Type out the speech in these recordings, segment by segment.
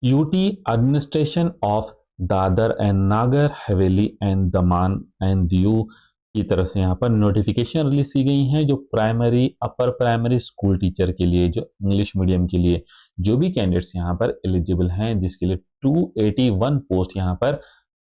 UT administration of Dadra and Nagar Haveli and Daman and Diu की तरफ से यहाँ पर नोटिफिकेशन रिलीज की गई है, जो primary upper primary school teacher के लिए, जो इंग्लिश मीडियम के लिए जो भी कैंडिडेट्स यहाँ पर एलिजिबल हैं, जिसके लिए 281 पोस्ट यहाँ पर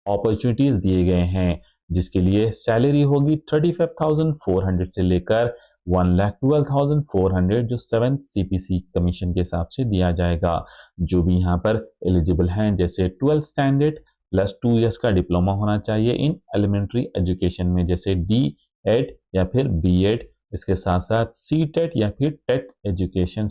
अपॉर्चुनिटीज दिए गए हैं, जिसके लिए सैलरी होगी 35,400 से लेकर 1,12,400, जो 7th CPC कमीशन के हिसाब से दिया जाएगा। जो भी यहाँ पर एलिजिबल हैं, जैसे 12th स्टैंडर्ड प्लस 2 इयर्स का डिप्लोमा होना चाहिए इन एलिमेंट्री एजुकेशन में, जैसे D.Ed या फिर B.Ed, इसके साथ साथ C.Tet या फिर टेट एजुकेशन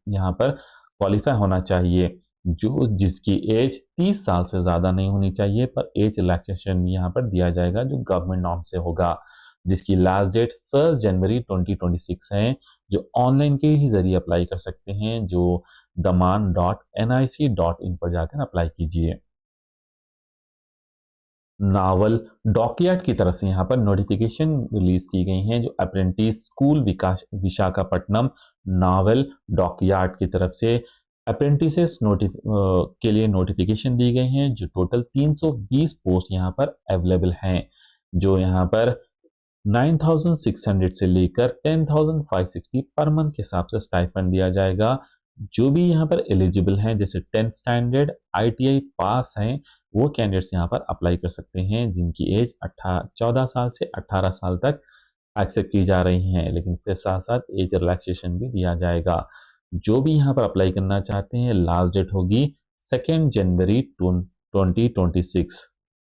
यहाँ पर क्वालिफाई होना चाहिए, जो जिसकी एज 30 साल से ज़्यादा नहीं होनी चाहिए, पर एज रिलैक्सेशन भी यहाँ पर दिया जाएगा जो गवर्नमेंट नॉर्म से होगा, जिसकी लास्ट डेट 1 जनवरी 2026 है, जो ऑनलाइन के ही जरिए अप्लाई कर सकते हैं, जो daman.nic.in पर जाकर अप्लाई कीजिए। नावल डॉकयार्ड की तरफ से यहाँ पर नोटिफिकेशन रिलीज की गई हैं, जो अप्रेंटिस स्कूल विकास विशाखापट्टनम नावल डॉकयार्ड की तरफ से अप्रेंटिसेस के लिए नोटिफिकेशन दी गई हैं, जो टोटल 320 पोस्ट यहाँ पर अवेलेबल हैं, जो यहाँ पर 9,600 से लेकर 10,560 पर मंथ के हिसाब से स्टाइपेंड दिया जाएगा। जो भी यहाँ पर एलिजिबल हैं, जैसे 10th स्टैंडर्ड ITI पास हैं, वो कैंडिडेट्स यहाँ पर अप्लाई कर सकते हैं, जिनकी एज 14 साल से 18 साल तक एक्सेप्ट की जा रही हैं, लेकिन इसके साथ साथ एज रिलैक्सेशन भी दिया जाएगा। जो भी यहाँ पर अप्लाई करना चाहते हैं, लास्ट डेट होगी 2 जनवरी 2026,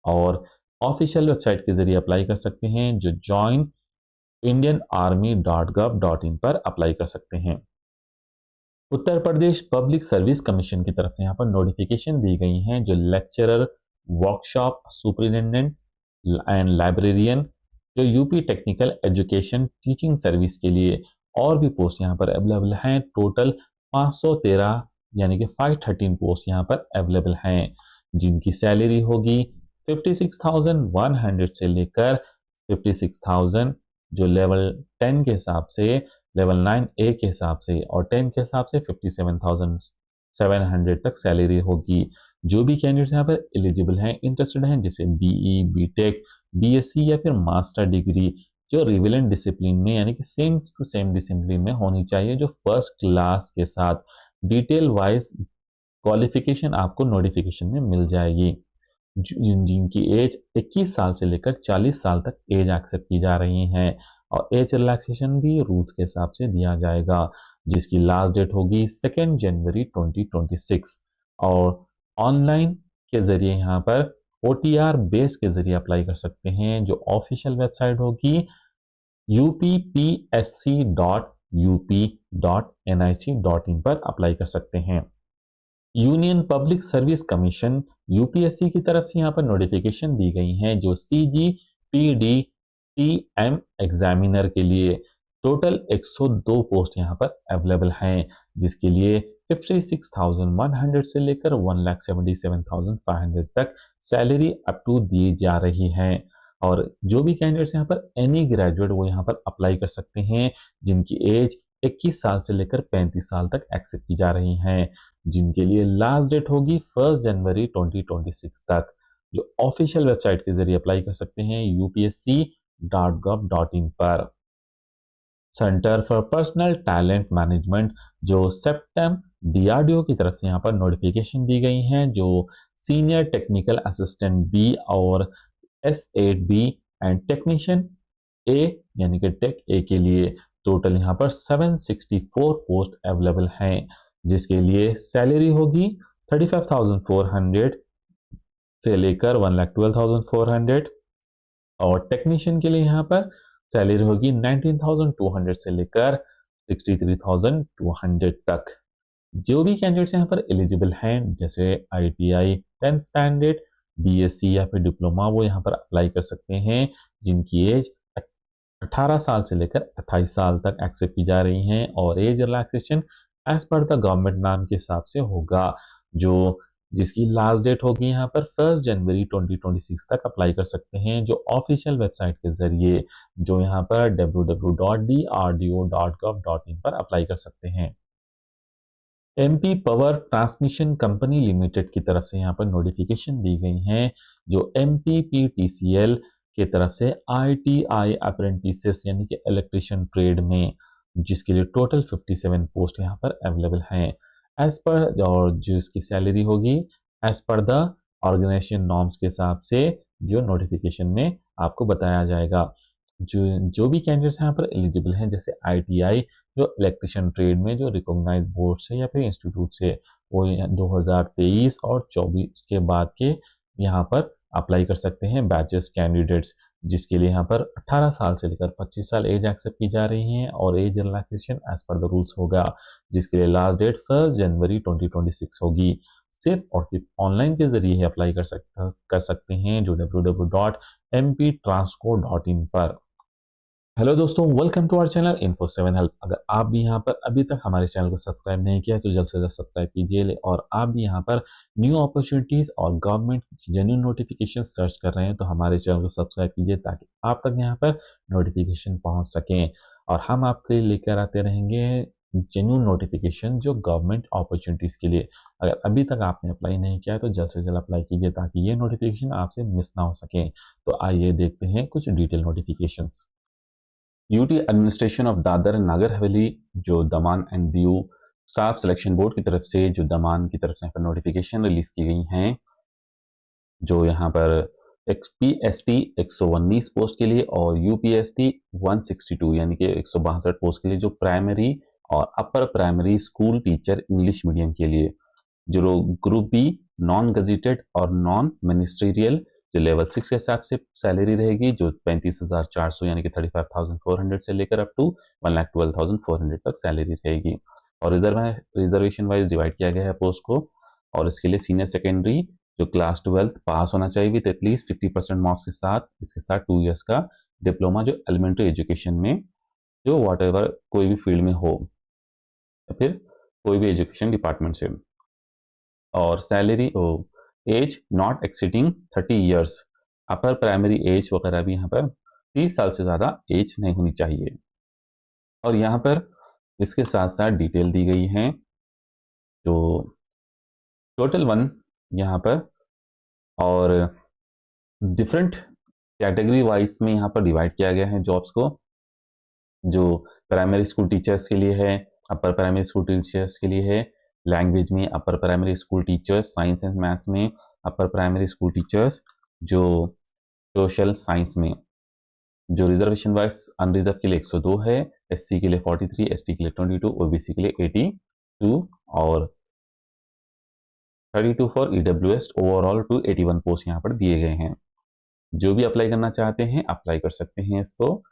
और ऑफिशियल वेबसाइट के जरिए अप्लाई कर सकते हैं, जो joinindianarmy.gov.in पर अप्लाई कर सकते हैं। Uttar Pradesh public service commission की तरफ से यहाँ पर नोटिफिकेशन दी गई हैं, जो lecturer, workshop superintendent and librarian, जो UP technical education teaching service के लिए और भी पोस्ट यहाँ पर अवेलेबल हैं। टोटल 513 यानी कि 513 पोस्ट यहाँ पर अवेलेबल हैं, जिनकी सैलरी होगी 56,100 से लेकर 56,000, जो लेवल 10 के हिसाब से, लेवल 9A के हिसाब से, और 10 के हिसाब से 57,700 तक सैलरी होगी। जो भी कैंडिडेट्स यहाँ पर एलिजिबल हैं, इंटरेस्टेड हैं, जैसे BE, BTech, BSc या फिर मास्टर डिग्री, जो रिविलेंट डिसिप्लिन में यानी कि सेम टू सेम डिसिप्लिन में होनी चाहिए, जो फर्स्ट क्लास के साथ डिटेल वाइज क्वालिफिकेशन आपको नोटिफिकेशन में मिल जाएगी। जिनकी एज 21 साल से लेकर 40 साल तक एज एक्सेप्ट की जा रही हैं, और एज रिलैक्सेशन भी रूल्स के हिसाब से दिया जाएगा, जिसकी लास्ट डेट होगी 2 जनवरी 2026, और ऑनलाइन के जरिए यहाँ पर OTR बेस के जरिए अप्लाई कर सकते हैं, जो ऑफिशियल वेबसाइट होगी uppsc.up.nic.in पर अप्लाई कर सकते हैं। Union public service commission UPSC की तरफ से यहाँ पर नोटिफिकेशन दी गई हैं, जो CGPDTM एग्जामिनर के लिए टोटल 102 पोस्ट यहाँ पर अवेलेबल हैं, जिसके लिए 56,100 से लेकर 1,77,500 तक सैलरी अप टू दी जा रही है। और जो भी कैंडिडेट्स यहाँ पर एनी ग्रेजुएट वो यहाँ पर अप्लाई कर सकते हैं, जिनकी एज 21 साल से लेकर 35 साल तक एक्सेप्ट की जा रही हैं, जिनके लिए लास्ट डेट होगी 1 जनवरी 2026 तक, जो ऑफिशियल वेबसाइट के जरिए अप्लाई कर सकते हैं upsc.gov.in पर। Centre for personnel talent management, जो सेप्टेम DRDO की तरफ से यहाँ पर नोटिफिकेशन दी गई हैं, जो सीनियर टेक्निकल असिस्टेंट B और S8B एंड टेक्नीशियन A यानी कि टेक A के लिए टोटल यहाँ पर 764 पोस्ट अवेलेबल हैं, जिसके लिए सैलरी होगी 35,400 से लेकर 1,12,400, और टेक्नीशियन के लिए यहाँ पर सैलरी होगी 19,200 से लेकर 63,200 तक। जो भी कैंडिडेट्स यहाँ पर एलिजिबल हैं, जैसे ITI 10th स्टैंडर्ड, BSc या फिर डिप्लोमा, वो यहाँ पर अप्लाई कर सकते हैं, जिनकी एज 18 साल से लेकर 28 साल तक एक्सेप्ट की जा रही हैं, और age relaxation as per the government नाम के हिसाब से होगा, जो जिसकी लास्ट डेट होगी यहाँ पर 1 जनवरी 2026 तक अप्लाई कर सकते हैं, जो ऑफिशियल वेबसाइट के जरिए, जो यहाँ पर www.drdo.gov.in पर अप्लाई कर सकते हैं। MP power transmission company limited की तरफ से यहाँ पर नोटिफिकेशन दी गई है, जो एमपीपीटीसीएल की तरफ से आईटीआई अप्रेंटिसेस यानी कि इलेक्ट्रिशियन ट्रेड में, जिसके लिए टोटल 57 पोस्ट यहाँ पर अवेलेबल हैं एज पर, और जो इसकी सैलरी होगी as per the organisation norms के हिसाब से जो नोटिफिकेशन में आपको बताया जाएगा। जो भी कैंडिडेट्स यहाँ पर एलिजिबल हैं, जैसे आईटीआई जो इलेक्ट्रिशियन ट्रेड में जो रिकॉग्नाइज्ड बोर्ड से या फिर इंस्टीट्यूट से, वो 2023 और 24 के बाद के यहाँ पर अप्लाई कर सकते हैं बैचेस कैंडिडेट्स, जिसके लिए यहाँ पर 18 साल से लेकर 25 साल एज एक्सेप्ट की जा रही है और age relaxation as per the rules होगा, जिसके लिए लास्ट डेट 1 जनवरी 2026 होगी। सिर्फ और सिर्फ ऑनलाइन के जरिए ही अप्लाई कर सकते हैं, जो www.mptransco.in पर। हेलो दोस्तों, welcome to our channel Info7 help. अगर आप भी यहाँ पर अभी तक हमारे चैनल को सब्सक्राइब नहीं किया तो जल्द से जल्द सब्सक्राइब कीजिए, और आप भी यहाँ पर न्यू अपॉर्चुनिटीज और गवर्नमेंट जेन्युइन नोटिफिकेशन सर्च कर रहे हैं तो हमारे चैनल को सब्सक्राइब कीजिए, ताकि आप तक यहाँ पर नोटिफिकेशन पहुँच सकें और हम आपके लिए लेकर आते रहेंगे जेन्युइन नोटिफिकेशन जो गवर्नमेंट अपॉर्चुनिटीज़ के लिए। अगर अभी तक आपने अप्लाई नहीं किया तो जल्द से जल्द अप्लाई कीजिए, ताकि ये नोटिफिकेशन आपसे मिस ना हो सके। तो आइए देखते हैं कुछ detail notifications. UT administration of Dadra and Nagar Haveli, जो Daman and Diu staff selection board की तरफ से, जो दमान की तरफ से यहाँ पर नोटिफिकेशन रिलीज की गई हैं, जो यहाँ पर पीएसटी 119 पोस्ट के लिए और यूपीएसटी 162 यानी कि 162 पोस्ट के लिए, जो प्राइमरी और upper primary school teacher English medium के लिए, जो ग्रुप बी नॉन गजेटेड और नॉन मिनिस्ट्रियल, जो लेवल 6 के हिसाब से सैलरी रहेगी, जो 35,400 यानी कि 35,400 से लेकर अप टू 1,12,400 तक सैलरी रहेगी। और रिजर्वेशन वाइज डिवाइड किया गया है पोस्ट को। और इसके लिए सीनियर सेकेंडरी जो क्लास 12 पास होना चाहिए विद एटलीस्ट 50% मार्क्स के साथ, इसके साथ 2 इयर्स का डिप्लोमा जो एलिमेंट्री एजुकेशन में, जो वॉट एवर कोई भी फील्ड में हो या फिर कोई भी एजुकेशन डिपार्टमेंट से। और salary age not exceeding 30 years, upper primary age वगैरह भी यहाँ पर 30 साल से ज़्यादा एज नहीं होनी चाहिए। और यहाँ पर इसके साथ साथ डिटेल दी गई है, जो टोटल 1 यहाँ पर, और डिफरेंट कैटेगरी वाइज में यहाँ पर डिवाइड किया गया है जॉब्स को। जो प्राइमरी स्कूल टीचर्स के लिए है, अपर प्राइमरी स्कूल टीचर्स के लिए है, लैंग्वेज में upper primary school teachers, science and maths में अपर प्राइमरी स्कूल टीचर्स, जो सोशल साइंस में, जो रिजर्वेशन वाइज अनरिजर्व के लिए 102 है, एससी के लिए 43, एसटी के लिए 22, ओबीसी के लिए 82 और 32 फॉर ईडब्ल्यूएस, ओवरऑल 281 पोस्ट यहाँ पर दिए गए हैं। जो भी अप्लाई करना चाहते हैं अप्लाई कर सकते हैं इसको,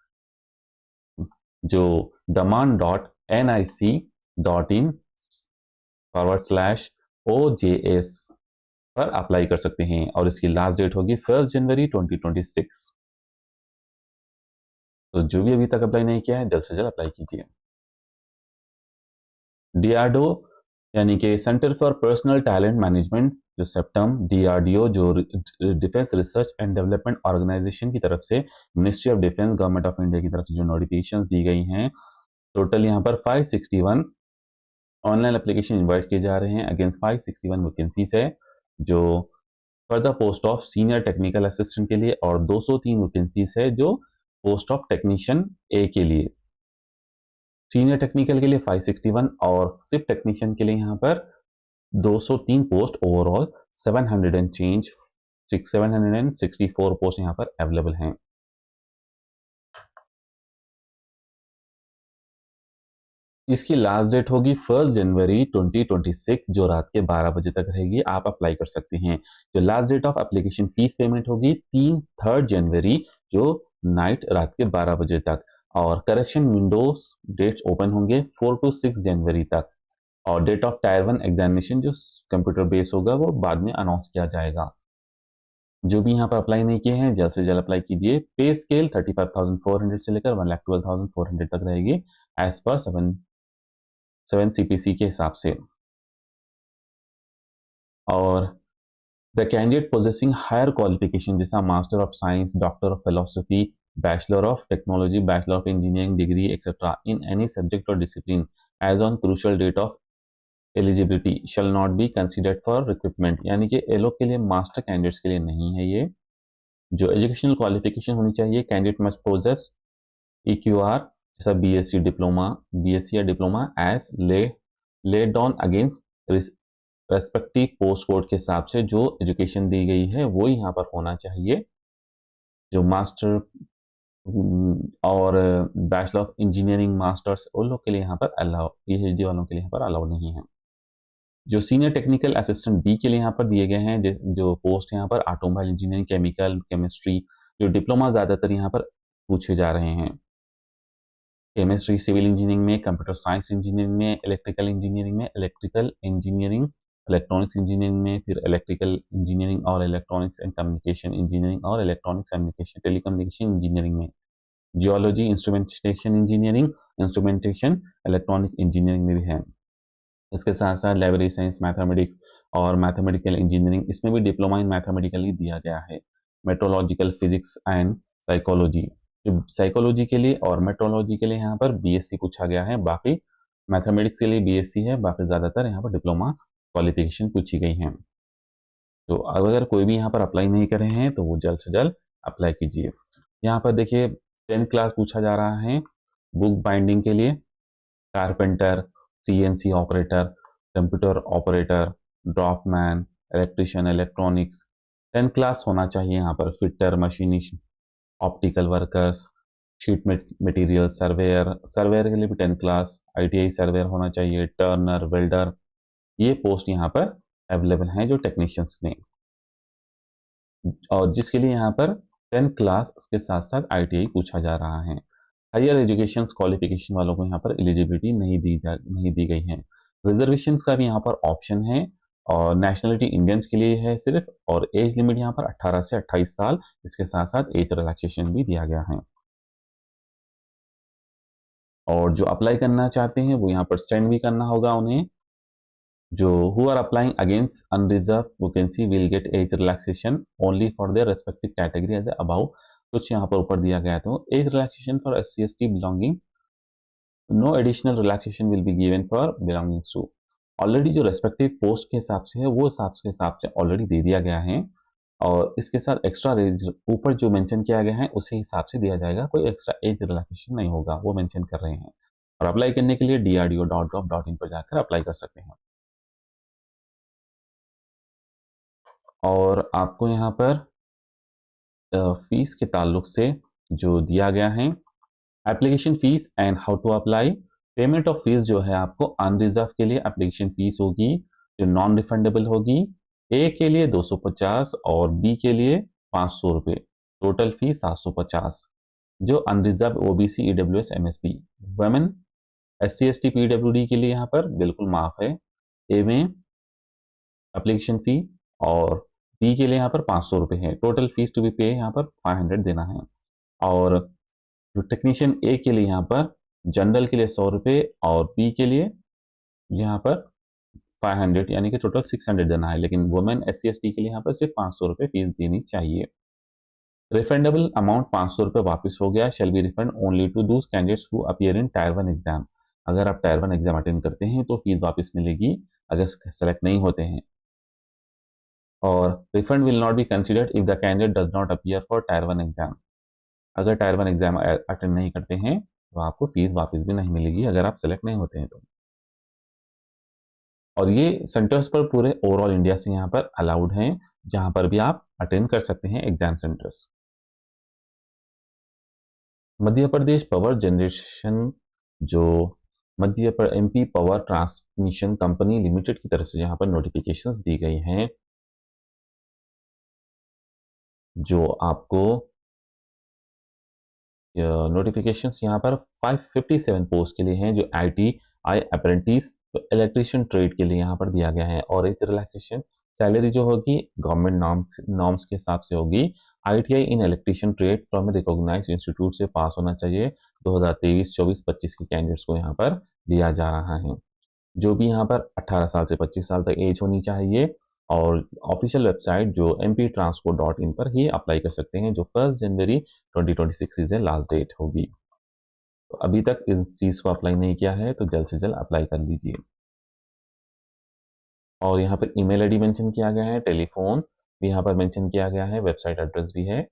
जो daman.nic.in/OJS पर अप्लाई कर सकते हैं, और इसकी लास्ट डेट होगी 1 जनवरी 2026। तो जो भी अभी तक अप्लाई नहीं किया है जल्द से जल्द अप्लाई कीजिए। डीआरडीओ यानी कि centre for personnel talent management, जो सेप्टम डीआरडीओ, जो defence research and development organisation की तरफ से, ministry of defence government of India की तरफ से जो नोटिफिकेशंस दी गई हैं, टोटल यहाँ पर 561 ऑनलाइन एप्लीकेशन इन्वाइट किए जा रहे हैं अगेंस्ट 561 वैकेंसीज है, जो for the post of senior technical assistant के लिए, और 203 वैकेंसीज है जो पोस्ट ऑफ टेक्नीशियन ए के लिए। सीनियर टेक्निकल के लिए 561 और सिर्फ टेक्नीशियन के लिए यहाँ पर 203 पोस्ट, ओवरऑल 764 पोस्ट यहाँ पर अवेलेबल हैं। इसकी लास्ट डेट होगी 1 जनवरी 2026, जो रात के 12 बजे तक रहेगी। आप अप्लाई कर सकते हैं। जो last date of application fees payment होगी 3 जनवरी, जो नाइट रात के 12 बजे तक, और करेक्शन विंडोज डेट्स ओपन होंगे 4 to 6 जनवरी तक, और डेट ऑफ टायर 1 एग्जामिनेशन जो कंप्यूटर बेस होगा वो बाद में अनाउंस किया जाएगा। जो भी यहाँ पर अप्लाई नहीं किए हैं जल्द से जल्द अप्लाई कीजिए। पे स्केल 35,400 से लेकर 1,12,400 तक रहेगी एज पर 7 CPC के हिसाब से। और the candidate possessing higher qualification, जैसा master of science, doctor of philosophy, bachelor of technology, bachelor of engineering degree etcetera in any subject और discipline as on crucial date of eligibility shall not be considered for recruitment, यानी कि yellow के लिए, master candidates के लिए नहीं है ये। जो एजुकेशनल क्वालिफिकेशन होनी चाहिए, कैंडिडेट मस्ट पोजेस EQR जैसा बीएससी डिप्लोमा, बीएससी या diploma as laid on against respective post code के हिसाब से जो एजुकेशन दी गई है वो यहाँ पर होना चाहिए। जो मास्टर और बैचलर ऑफ इंजीनियरिंग मास्टर्स उन लोग के लिए यहाँ पर अलाउ, PhD वालों के लिए यहाँ पर अलाउ नहीं है। जो सीनियर टेक्निकल असिस्टेंट बी के लिए यहाँ पर दिए गए हैं जो पोस्ट यहाँ पर ऑटोमोबाइल इंजीनियरिंग, केमिकल, केमिस्ट्री, जो डिप्लोमा ज़्यादातर यहाँ पर पूछे जा रहे हैं। केमिस्ट्री, सिविल इंजीनियरिंग में, कंप्यूटर साइंस इंजीनियरिंग में, इलेक्ट्रिकल इंजीनियरिंग में, इलेक्ट्रिकल इंजीनियरिंग, इलेक्ट्रॉनिक्स इंजीनियरिंग में, फिर इलेक्ट्रिकल इंजीनियरिंग और इलेक्ट्रॉनिक्स एंड कम्युनिकेशन इंजीनियरिंग और इलेक्ट्रॉनिक्स कम्युनिकेशन टेलीकम्युनिकेशन इंजीनियरिंग में, geology, instrumentation engineering, instrumentation electronic engineering में भी है। इसके साथ साथ लाइब्रेरी साइंस, मैथमेटिक्स और मैथमेटिकल इंजीनियरिंग, इसमें भी डिप्लोमा इन मैथमेटिकल ही दिया गया है। मेट्रोलॉजिकल फिजिक्स एंड साइकोलॉजी, जो साइकोलॉजी के लिए और मेट्रोलॉजी के लिए यहाँ पर बीएससी पूछा गया है, बाकी मैथमेटिक्स के लिए बीएससी है, बाकी ज़्यादातर यहाँ पर डिप्लोमा क्वालिफिकेशन पूछी गई है। तो अगर कोई भी यहाँ पर अप्लाई नहीं कर रहे हैं तो वो जल्द से जल्द अप्लाई कीजिए। यहाँ पर देखिए 10th क्लास पूछा जा रहा है बुक बाइंडिंग के लिए, carpenter, CNC operator, computer operator, draughtsman, electrician, electronics, 10th class होना चाहिए यहाँ पर। Fitter, machinist, optical workers, sheet material surveyor, surveyor के लिए भी 10th क्लास, ITI सर्वेयर होना चाहिए, टर्नर, वेल्डर, ये पोस्ट यहाँ पर अवेलेबल हैं जो टेक्नीशियंस में, और जिसके लिए यहाँ पर 10th क्लास के साथ साथ ITI पूछा जा रहा है। हायर एजुकेशन क्वालिफिकेशन वालों को यहाँ पर एलिजिबिलिटी नहीं दी गई है। रिजर्वेशन का भी यहाँ पर ऑप्शन है, और नेशनलिटी इंडियंस के लिए है सिर्फ, और एज लिमिट यहाँ पर 18 से 28 साल, इसके साथ साथ एज रिलैक्सेशन भी दिया गया है। और जो अप्लाई करना चाहते हैं वो यहाँ पर सेंड भी करना होगा उन्हें। जो who are applying against unreserved vacancy will get age relaxation only for their respective category as above, कुछ यहाँ पर ऊपर दिया गया। तो age relaxation for SC/ST belonging, no additional relaxation will be given for belonging to, already जो respective post के हिसाब से है वो हिसाब से ऑलरेडी दे दिया गया है, और इसके साथ एक्स्ट्रा ऊपर जो मेंशन किया गया है उसी हिसाब से दिया जाएगा, कोई एक्स्ट्रा एज रिलैक्सेशन नहीं होगा, वो मेंशन कर रहे हैं। और अप्लाई करने के लिए DRDO.gov.in पर जाकर अप्लाई कर सकते हैं। और आपको यहाँ पर फीस के ताल्लुक से जो दिया गया है, application fees and how to apply. Payment of fees जो है आपको अनरिजर्व के लिए एप्लीकेशन फीस होगी जो नॉन रिफंडेबल होगी, ए के लिए 250 और बी के लिए 500 रुपये, टोटल फीस 750। जो unreserved OBC, EWS, MSP, women, SC/ST, PWD के लिए यहाँ पर बिल्कुल माफ है, ए में एप्लीकेशन फी, और बी के लिए यहाँ पर 500 रुपये है। टोटल फीस टू बी पे यहाँ पर 500 देना है। और जो टेक्नीशियन ए के लिए यहाँ पर जनरल के लिए 100 रुपये, और बी के लिए यहाँ पर 500, यानी कि टोटल 600 देना है, लेकिन वुमेन SC/ST के लिए यहाँ पर सिर्फ 500 रुपये फीस देनी चाहिए। रिफंडेबल अमाउंट 500 रुपये वापस हो गया, shall be refund only to those candidates who appear in tier 1 exam. अगर आप टायर 1 एग्जाम अटेंड करते हैं तो फीस वापस मिलेगी, अगर सेलेक्ट नहीं होते हैं। और refund will not be considered if the candidate does not appear for tyre 1 exam. अगर टायर 1 एग्जाम अटेंड नहीं करते हैं तो आपको फीस वापस भी नहीं मिलेगी, अगर आप सेलेक्ट नहीं होते हैं तो। और ये सेंटर्स पर पूरे ओवरऑल इंडिया से यहाँ पर अलाउड हैं, जहाँ पर भी आप अटेंड कर सकते हैं exam centres. Madhya Pradesh power generation, जो MP power transmission company limited की तरफ से यहाँ पर नोटिफिकेशंस दी गई हैं, जो आपको नोटिफिकेशंस यहाँ पर 557 पोस्ट के लिए हैं, जो ITI अप्रेंटिस इलेक्ट्रिशियन ट्रेड के लिए यहाँ पर दिया गया है। और एज रिलैक्सेशन सैलरी जो होगी गवर्नमेंट नॉर्म्स के हिसाब से होगी। ITI in electrician trade from recognised institute से पास होना चाहिए। 2023, 24, 25 के कैंडिडेट्स को यहाँ पर दिया जा रहा है। जो भी यहाँ पर 18 साल से 25 साल तक एज होनी चाहिए, और ऑफिशियल वेबसाइट जो mptransport.in पर ही अप्लाई कर सकते हैं, जो 1 जनवरी 2026 इज लास्ट डेट होगी। तो अभी तक इस चीज़ को अप्लाई नहीं किया है तो जल्द से जल्द अप्लाई कर लीजिए। और यहाँ पर ईमेल आईडी मेंशन किया गया है, टेलीफोन भी यहाँ पर मेंशन किया गया है, वेबसाइट एड्रेस भी है।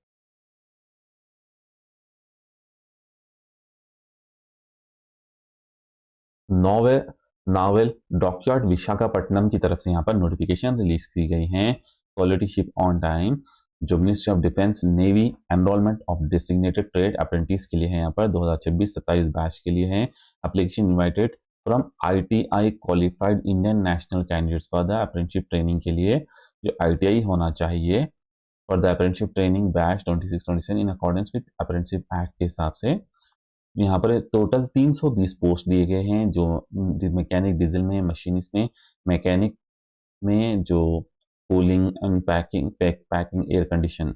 नोवेल नावल डॉकयार्ड विशाखापट्टनम की तरफ से यहाँ पर नोटिफिकेशन रिलीज की गई हैं। क्वालिटी शिप ऑन टाइम जो ministry of defence navy enrolment of designated trade apprentice के लिए है, यहाँ पर 2026-27 बैच के लिए है। Application invited from ITI qualified Indian national candidates for the apprenticeship training के लिए जो आईटीआई होना चाहिए for the apprenticeship training batch 26-27 in accordance with apprenticeship act के हिसाब से यहाँ पर टोटल 320 पोस्ट दिए गए हैं जो मैकेनिक डीजल में, मशीनिस्ट में, मैकेनिक में जो cooling and packing air condition,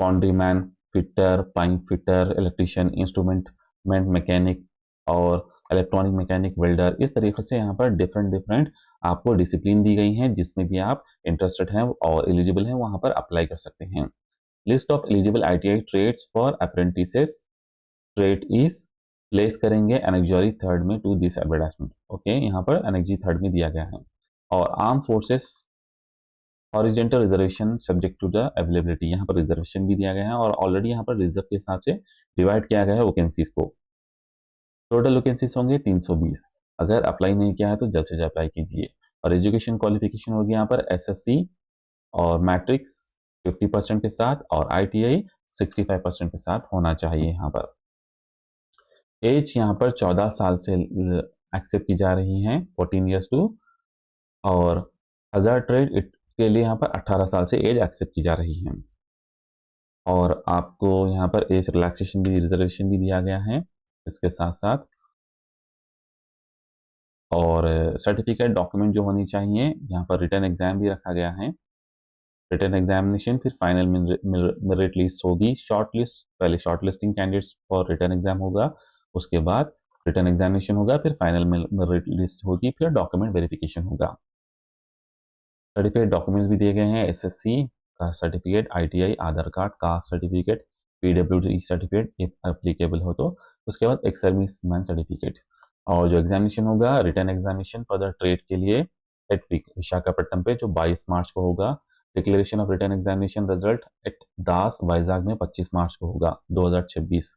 foundryman, fitter, pipe fitter, electrician, instrument mechanic और इलेक्ट्रॉनिक मैकेनिक, वेल्डर, इस तरीके से यहाँ पर डिफरेंट डिफरेंट आपको डिसिप्लिन दी गई हैं जिसमें भी आप इंटरेस्टेड हैं और एलिजिबल हैं वहां पर अप्लाई कर सकते हैं। List of eligible ITI trades for apprentices trade is place करेंगे एनेक्जरी थर्ड में टू दिस एडवर्टाइजमेंट। ओके, यहाँ पर एनेक्जी थर्ड में दिया गया है। और arm forces horizontal reservation subject to the availability, यहाँ पर रिजर्वेशन भी दिया गया है और ऑलरेडी यहाँ पर रिजर्व के हिसाब से डिवाइड किया गया है वैकेंसीज को। टोटल वैकेंसीज होंगे 320। अगर अप्लाई नहीं किया है तो जल्द से जल्द अप्लाई कीजिए। और एजुकेशन क्वालिफिकेशन होगी यहाँ पर एसएससी और मैट्रिक्स 50% के साथ और आईटीआई 65% के साथ होना चाहिए। यहाँ पर एज यहाँ पर 14 साल से एक्सेप्ट की जा रही हैं, 14 ईयर्स टू, और हजार ट्रेड के लिए यहाँ पर 18 साल से एज एक्सेप्ट की जा रही है। और आपको यहाँ पर एज रिलैक्सेशन भी, रिजर्वेशन भी दिया गया है इसके साथ साथ। और सर्टिफिकेट डॉक्यूमेंट जो होनी चाहिए, यहाँ पर रिटर्न एग्जाम भी रखा गया है। रिटर्न एग्जामिनेशन, फिर फाइनल मेरिट लिस्ट होगी, शॉर्ट लिस्ट, पहले short listing candidates for return exam होगा, उसके बाद रिटर्न एग्जामिनेशन होगा, फिर फाइनल मेरिट लिस्ट होगी, फिर डॉक्यूमेंट वेरिफिकेशन होगा। सर्टिफिकेट डॉक्यूमेंट्स भी दिए गए हैं, एसएससी का certificate, ITI, Aadhaar card, caste certificate, PWD certificate if applicable हो तो, उसके बाद एक सर्विस मैन सर्टिफिकेट। और जो एग्जामिनेशन होगा, return examination for the trade के लिए एट विशाखापट्टनम पे जो 22 मार्च को होगा। Declaration of return examination result at दास वाइजाग में 25 मार्च को होगा 2026।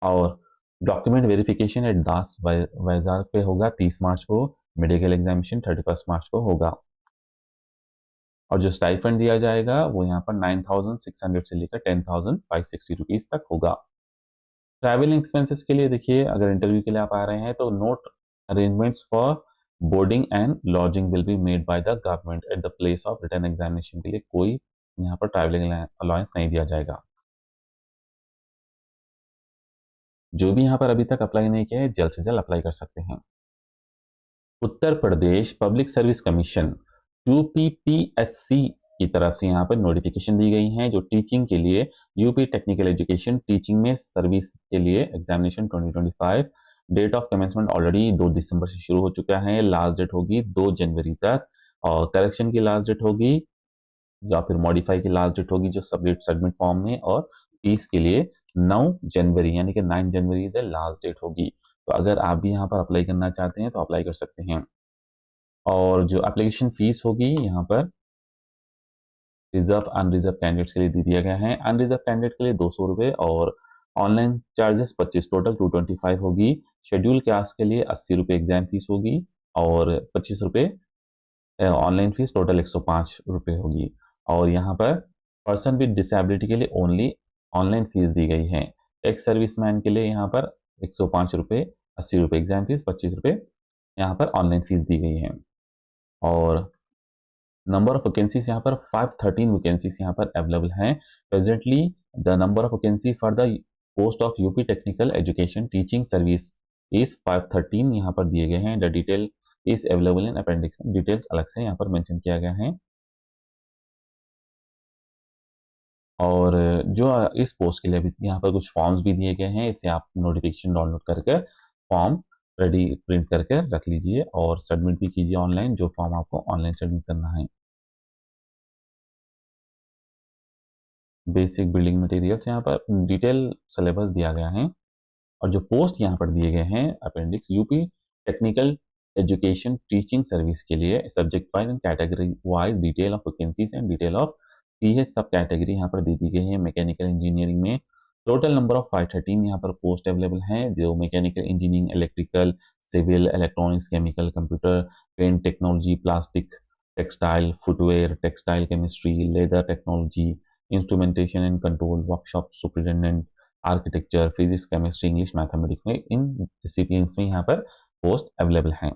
और डॉक्यूमेंट वेरिफिकेशन एट दास वाइजाग पे होगा 30 मार्च को। मेडिकल एग्जामिनेशन 31 मार्च को होगा। और जो स्टाइफंड दिया जाएगा वो यहाँ पर 9,600 से लेकर 10,560 रुपीज तक होगा। ट्रैवलिंग एक्सपेंसेस के लिए देखिए, अगर इंटरव्यू के लिए आप आ रहे हैं तो note arrangements for boarding and lodging will be made by the government at the place of return examination के लिए कोई यहाँ पर ट्रैवलिंग अलाउंस नहीं दिया जाएगा। जो भी यहाँ पर अभी तक अप्लाई नहीं किया है जल्द से जल्द अप्लाई कर सकते हैं। Uttar Pradesh public service commission UPPSC की तरफ से यहाँ पर नोटिफिकेशन दी गई है जो टीचिंग के लिए, यूपी टेक्निकल एजुकेशन टीचिंग में सर्विस के लिए examination 2025। Date of commencement already 2 दिसंबर से शुरू हो चुका है, लास्ट डेट होगी 2 जनवरी तक, और करेक्शन की लास्ट डेट होगी या फिर मॉडिफाई की लास्ट डेट होगी जो सबमिट फॉर्म में, और फीस के लिए 9 जनवरी यानी कि 9 जनवरी इज लास्ट डेट होगी। तो अगर आप भी यहाँ पर अप्लाई करना चाहते हैं तो अप्लाई कर सकते हैं। और जो एप्लीकेशन फीस होगी यहाँ पर रिजर्व अनरिजर्व कैंडिडेट्स के लिए दे दिया गया है। अनरिजर्व कैंडिडेट के लिए 200 रुपये और ऑनलाइन चार्जेस 25, टोटल 225 होगी। शेड्यूल कास्ट के लिए 80 रुपये एग्जाम फीस होगी और 25 रुपये ऑनलाइन फीस, टोटल 105 रुपये होगी। और यहाँ पर पर्सन विद डिसेबिलिटी के लिए ओनली ऑनलाइन फीस दी गई है। एक्स सर्विसमैन के लिए यहाँ पर 105 रुपये, 80 रुपये एग्जाम फीस, 25 रुपये यहाँ पर ऑनलाइन फीस दी गई है। और नंबर ऑफ वैकेंसीज यहाँ पर 513 वैकेंसीज यहाँ पर अवेलेबल हैं। Presently the number of vacancy for the post of UP technical education teaching service is 513 यहाँ पर दिए गए हैं। The detail is available in appendix, details अलग से यहाँ पर मेंशन किया गया है। और जो इस पोस्ट के लिए अभी यहाँ पर कुछ फॉर्म्स भी दिए गए हैं, इसे आप नोटिफिकेशन डाउनलोड करके फॉर्म रेडी प्रिंट करके रख लीजिए और सबमिट भी कीजिए ऑनलाइन, जो फॉर्म आपको ऑनलाइन सबमिट करना है। बेसिक बिल्डिंग मटेरियल्स यहाँ पर डिटेल सिलेबस दिया गया है। और जो पोस्ट यहाँ पर दिए गए हैं appendix UP technical education teaching service के लिए subject wise and category wise detail of vacancies and detail of PS sub category यहाँ पर दे दी गई है। मैकेनिकल इंजीनियरिंग में टोटल नंबर ऑफ 513 यहाँ पर पोस्ट अवेलेबल हैं, जो mechanical engineering, electrical, civil, electronics, chemical, computer, paint technology, plastic, textile, footwear, textile chemistry, leather technology, instrumentation and control, workshop superintendent, architecture, physics, chemistry, English, mathematics में in discipline में यहाँ पर post available हैं।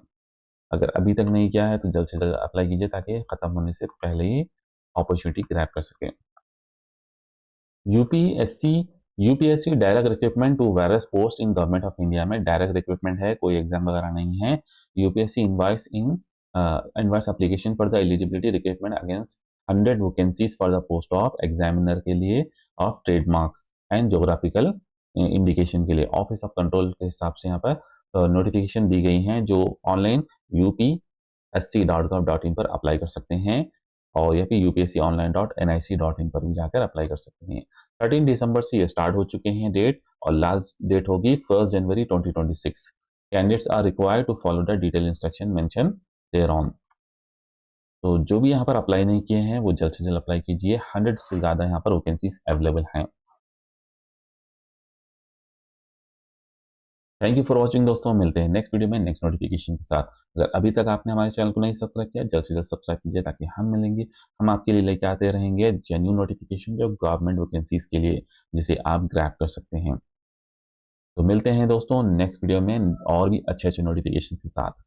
अगर अभी तक नहीं किया है तो जल्द से जल्द अप्लाई कीजिए ताकि खत्म होने से पहले ही अपॉर्चुनिटी ग्रैब कर सकें। UPSC direct recruitment to various post in government of India में डायरेक्ट रिक्रूटमेंट है, कोई एग्जाम वगैरह नहीं है। UPSC invites application for the eligibility recruitment against 100 vacancies for the post of examiner के लिए of trademarks and geographical indication के लिए ऑफिस ऑफ कंट्रोल के हिसाब से यहाँ पर नोटिफिकेशन दी गई हैं, जो ऑनलाइन upsc.gov.in पर अप्लाई कर सकते हैं और या फिर upsconline.nic.in पर भी जाकर अप्लाई कर सकते हैं। 13 दिसंबर से ये स्टार्ट हो चुके हैं डेट, और लास्ट डेट होगी 1 जनवरी 2026। Candidates are required to follow the detail instruction mention thereon. तो जो भी यहाँ पर अप्लाई नहीं किए हैं वो जल्द से जल्द अप्लाई कीजिए। 100 से ज़्यादा यहाँ पर वैकेंसीज अवेलेबल हैं। थैंक यू फॉर वॉचिंग दोस्तों, मिलते हैं नेक्स्ट वीडियो में नेक्स्ट नोटिफिकेशन के साथ। अगर अभी तक आपने हमारे चैनल को नहीं सब्सक्राइब किया, जल्द से जल्द सब्सक्राइब कीजिए ताकि हम आपके लिए लेके आते रहेंगे जेन्युइन नोटिफिकेशन जो गवर्नमेंट वैकेंसीज के लिए, जिसे आप ग्रैब कर सकते हैं। तो मिलते हैं दोस्तों नेक्स्ट वीडियो में और भी अच्छे अच्छे नोटिफिकेशन के साथ।